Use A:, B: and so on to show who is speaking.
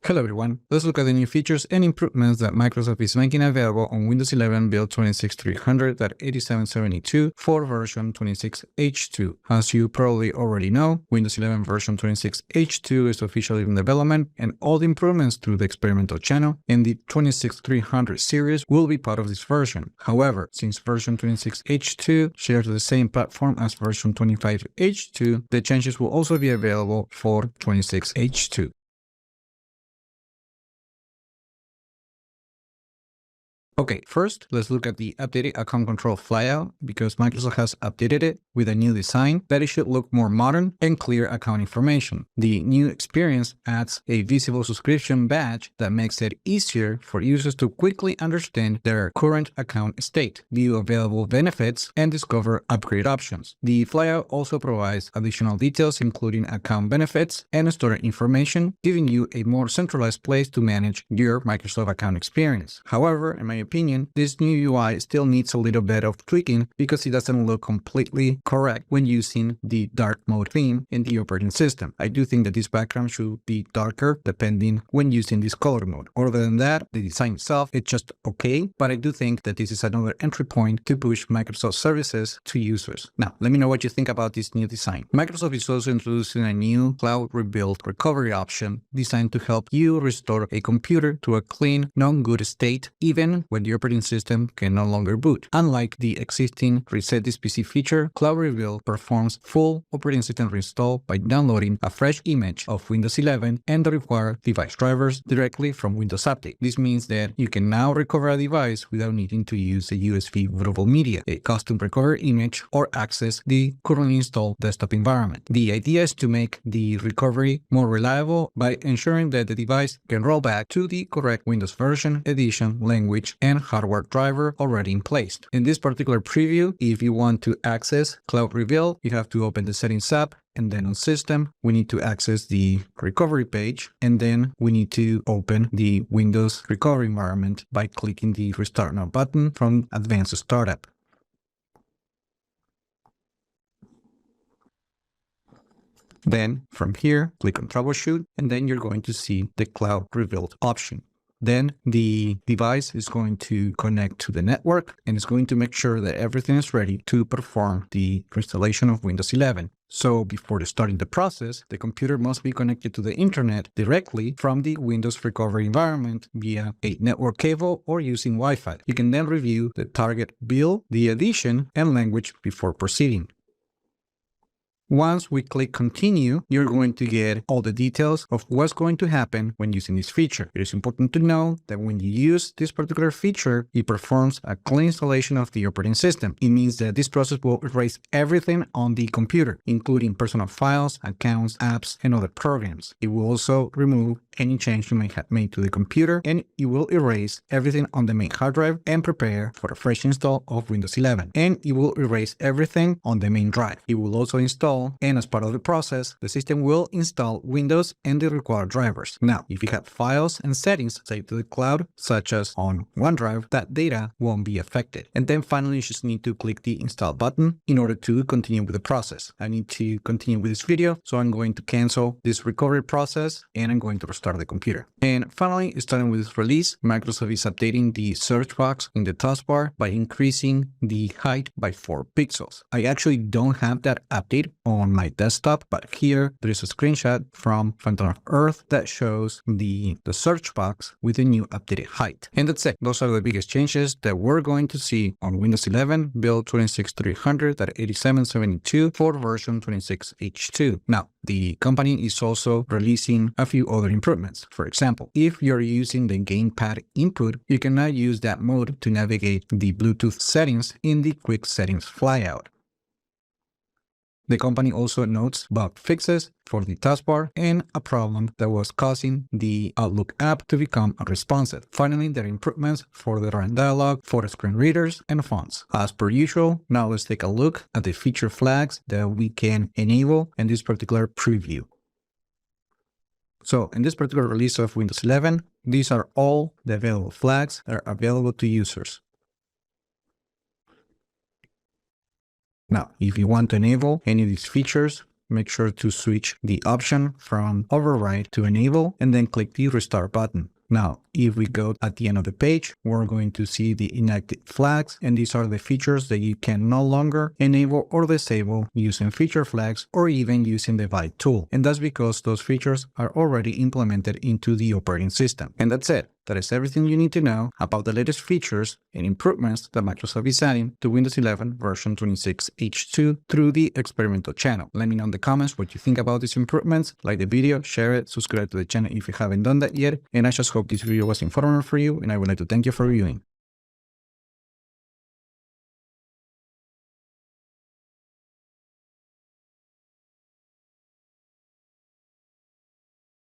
A: Hello everyone, let's look at the new features and improvements that Microsoft is making available on Windows 11 build 26300.8772 for version 26H2. As you probably already know, Windows 11 version 26H2 is officially in development, and all the improvements to the experimental channel in the 26300 series will be part of this version. However, since version 26H2 shares the same platform as version 25H2, the changes will also be available for 26H2. Okay, first, let's look at the updated account control flyout because Microsoft has updated it with a new design that it should look more modern and clear account information. The new experience adds a visible subscription badge that makes it easier for users to quickly understand their current account state, view available benefits, and discover upgrade options. The flyout also provides additional details including account benefits and store information, giving you a more centralized place to manage your Microsoft account experience. However, in my opinion, this new UI still needs a little bit of tweaking because it doesn't look completely correct when using the dark mode theme in the operating system. I do think that this background should be darker depending when using this color mode. Other than that, the design itself is just okay, but I do think that this is another entry point to push Microsoft services to users. Now, let me know what you think about this new design. Microsoft is also introducing a new cloud rebuild recovery option designed to help you restore a computer to a clean, non-good state, even when the operating system can no longer boot. Unlike the existing Reset This PC feature, Cloud Rebuild performs full operating system reinstall by downloading a fresh image of Windows 11 and the required device drivers directly from Windows Update. This means that you can now recover a device without needing to use a USB bootable media, a custom recovery image, or access the currently installed desktop environment. The idea is to make the recovery more reliable by ensuring that the device can roll back to the correct Windows version, edition, language, and hardware driver already in place. In this particular preview, if you want to access Cloud Rebuild, you have to open the Settings app, and then on System, we need to access the recovery page, and then we need to open the Windows recovery environment by clicking the Restart Now button from Advanced Startup. Then from here, click on Troubleshoot, and then you're going to see the Cloud Rebuild option. Then the device is going to connect to the network and it's going to make sure that everything is ready to perform the installation of Windows 11. So before starting the process, the computer must be connected to the internet directly from the Windows recovery environment via a network cable or using Wi-Fi. You can then review the target build, the edition, and language before proceeding. Once we click continue, you're going to get all the details of what's going to happen when using this feature. It is important to know that when you use this particular feature, it performs a clean installation of the operating system. It means that this process will erase everything on the computer, including personal files, accounts, apps, and other programs. It will also remove any change you may have made to the computer, and it will erase everything on the main hard drive and prepare for a fresh install of Windows 11. And it will erase everything on the main drive. It will also install, and as part of the process, the system will install Windows and the required drivers. Now, if you have files and settings saved to the cloud, such as on OneDrive, that data won't be affected. And then finally, you just need to click the Install button in order to continue with the process. I need to continue with this video, so I'm going to cancel this recovery process and I'm going to restart the computer. And finally, starting with this release, Microsoft is updating the search box in the taskbar by increasing the height by 4 pixels. I actually don't have that update on my desktop, but here there is a screenshot from Phantom of Earth that shows the search box with a new updated height. And that's it. Those are the biggest changes that we're going to see on Windows 11 build 26300.8772 for version 26H2. Now, the company is also releasing a few other improvements. For example, if you're using the gamepad input, you can now use that mode to navigate the Bluetooth settings in the Quick Settings flyout. The company also notes bug fixes for the taskbar and a problem that was causing the Outlook app to become unresponsive. Finally, there are improvements for the Run dialog, photo screen readers, and fonts. As per usual, now let's take a look at the feature flags that we can enable in this particular preview. So in this particular release of Windows 11, these are all the available flags that are available to users. Now, if you want to enable any of these features, make sure to switch the option from override to enable and then click the restart button. Now, if we go at the end of the page, we're going to see the inactive flags, and these are the features that you can no longer enable or disable using feature flags or even using the Byte tool. And that's because those features are already implemented into the operating system. And that's it. That is everything you need to know about the latest features and improvements that Microsoft is adding to Windows 11 version 26H2 through the Experimental channel. Let me know in the comments what you think about these improvements. Like the video, share it, subscribe to the channel if you haven't done that yet, and I just hope this video was informative for you, and I would like to thank you for viewing.